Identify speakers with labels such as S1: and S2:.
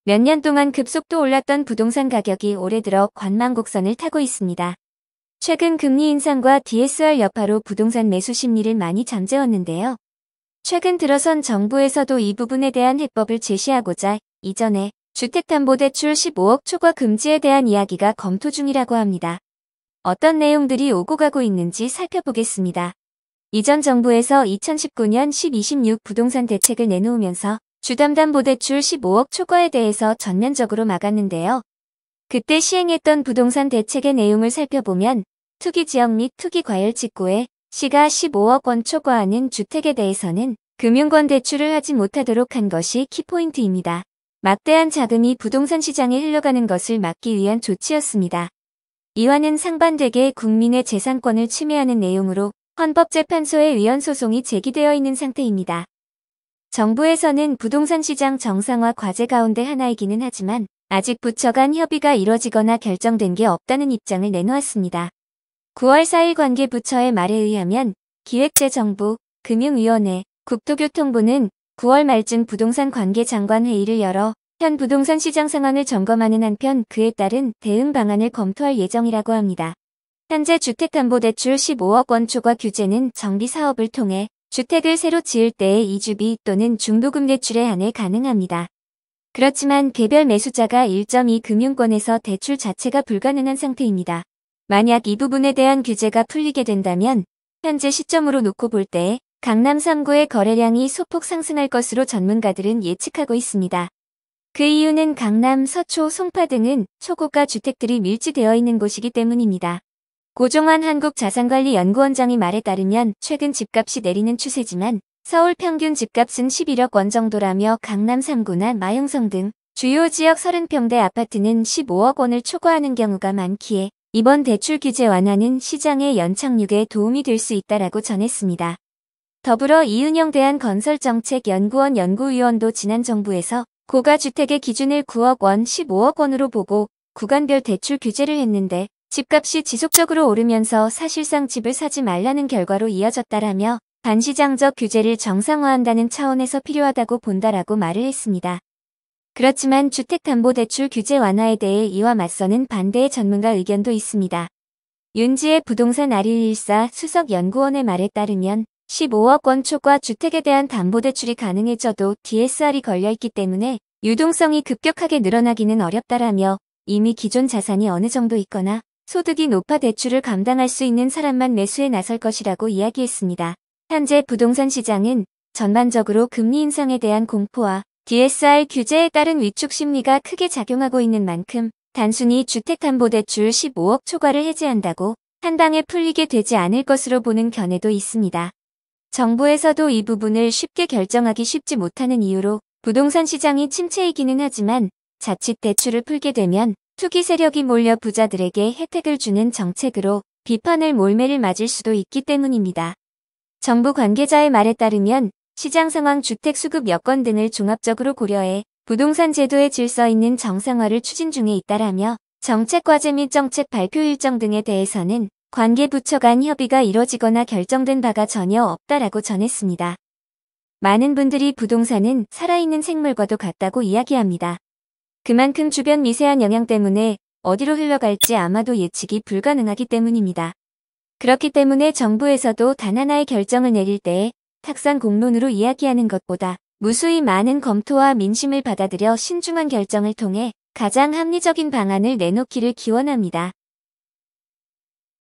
S1: 몇 년 동안 급속도 올랐던 부동산 가격이 올해 들어 관망곡선을 타고 있습니다. 최근 금리 인상과 DSR 여파로 부동산 매수 심리를 많이 잠재웠는데요. 최근 들어선 정부에서도 이 부분에 대한 해법을 제시하고자 이전에 주택담보대출 15억 초과 금지에 대한 이야기가 검토 중이라고 합니다. 어떤 내용들이 오고 가고 있는지 살펴보겠습니다. 이전 정부에서 2019년 10-26 부동산 대책을 내놓으면서 주담담보대출 15억 초과에 대해서 전면적으로 막았는데요. 그때 시행했던 부동산 대책의 내용을 살펴보면 투기지역 및 투기과열 직구에 시가 15억 원 초과하는 주택에 대해서는 금융권 대출을 하지 못하도록 한 것이 키포인트입니다. 막대한 자금이 부동산 시장에 흘러가는 것을 막기 위한 조치였습니다. 이와는 상반되게 국민의 재산권을 침해하는 내용으로 헌법재판소에 위헌 소송이 제기되어 있는 상태입니다. 정부에서는 부동산 시장 정상화 과제 가운데 하나이기는 하지만 아직 부처 간 협의가 이뤄지거나 결정된 게 없다는 입장을 내놓았습니다. 9월 4일 관계부처의 말에 의하면 기획재정부, 금융위원회, 국토교통부는 9월 말쯤 부동산 관계장관 회의를 열어 현 부동산 시장 상황을 점검하는 한편 그에 따른 대응 방안을 검토할 예정이라고 합니다. 현재 주택담보대출 15억 원 초과 규제는 정비사업을 통해 주택을 새로 지을 때의 이주비 또는 중도금 대출에 한해 가능합니다. 그렇지만 개별 매수자가 1.2 금융권에서 대출 자체가 불가능한 상태입니다. 만약 이 부분에 대한 규제가 풀리게 된다면 현재 시점으로 놓고 볼 때 강남 3구의 거래량이 소폭 상승할 것으로 전문가들은 예측하고 있습니다. 그 이유는 강남, 서초, 송파 등은 초고가 주택들이 밀집되어 있는 곳이기 때문입니다. 고종환 한국자산관리연구원장의 말에 따르면 최근 집값이 내리는 추세지만 서울 평균 집값은 11억 원 정도라며 강남 3구나 마영성 등 주요 지역 30평대 아파트는 15억 원을 초과하는 경우가 많기에 이번 대출 규제 완화는 시장의 연착륙에 도움이 될 수 있다라고 전했습니다. 더불어 이은영 대한건설정책연구원 연구위원도 지난 정부에서 고가주택의 기준을 9억 원, 15억 원으로 보고 구간별 대출 규제를 했는데 집값이 지속적으로 오르면서 사실상 집을 사지 말라는 결과로 이어졌다라며 반시장적 규제를 정상화한다는 차원에서 필요하다고 본다라고 말을 했습니다. 그렇지만 주택담보대출 규제 완화에 대해 이와 맞서는 반대의 전문가 의견도 있습니다. 윤지혜 부동산 아릴14 수석연구원의 말에 따르면 15억 원 초과 주택에 대한 담보대출이 가능해져도 DSR이 걸려있기 때문에 유동성이 급격하게 늘어나기는 어렵다라며 이미 기존 자산이 어느 정도 있거나 소득이 높아 대출을 감당할 수 있는 사람만 매수에 나설 것이라고 이야기했습니다. 현재 부동산 시장은 전반적으로 금리 인상에 대한 공포와 DSR 규제에 따른 위축 심리가 크게 작용하고 있는 만큼 단순히 주택담보대출 15억 초과를 해제한다고 한 방에 풀리게 되지 않을 것으로 보는 견해도 있습니다. 정부에서도 이 부분을 쉽게 결정하기 쉽지 못하는 이유로 부동산 시장이 침체이기는 하지만 자칫 대출을 풀게 되면 투기 세력이 몰려 부자들에게 혜택을 주는 정책으로 비판을 몰매를 맞을 수도 있기 때문입니다. 정부 관계자의 말에 따르면 시장 상황, 주택 수급 여건 등을 종합적으로 고려해 부동산 제도의 질서 있는 정상화를 추진 중에 있다라며 정책 과제 및 정책 발표 일정 등에 대해서는 관계 부처 간 협의가 이뤄지거나 결정된 바가 전혀 없다라고 전했습니다. 많은 분들이 부동산은 살아있는 생물과도 같다고 이야기합니다. 그만큼 주변 미세한 영향 때문에 어디로 흘러갈지 아마도 예측이 불가능하기 때문입니다. 그렇기 때문에 정부에서도 단 하나의 결정을 내릴 때에 탁상 공론으로 이야기하는 것보다 무수히 많은 검토와 민심을 받아들여 신중한 결정을 통해 가장 합리적인 방안을 내놓기를 기원합니다.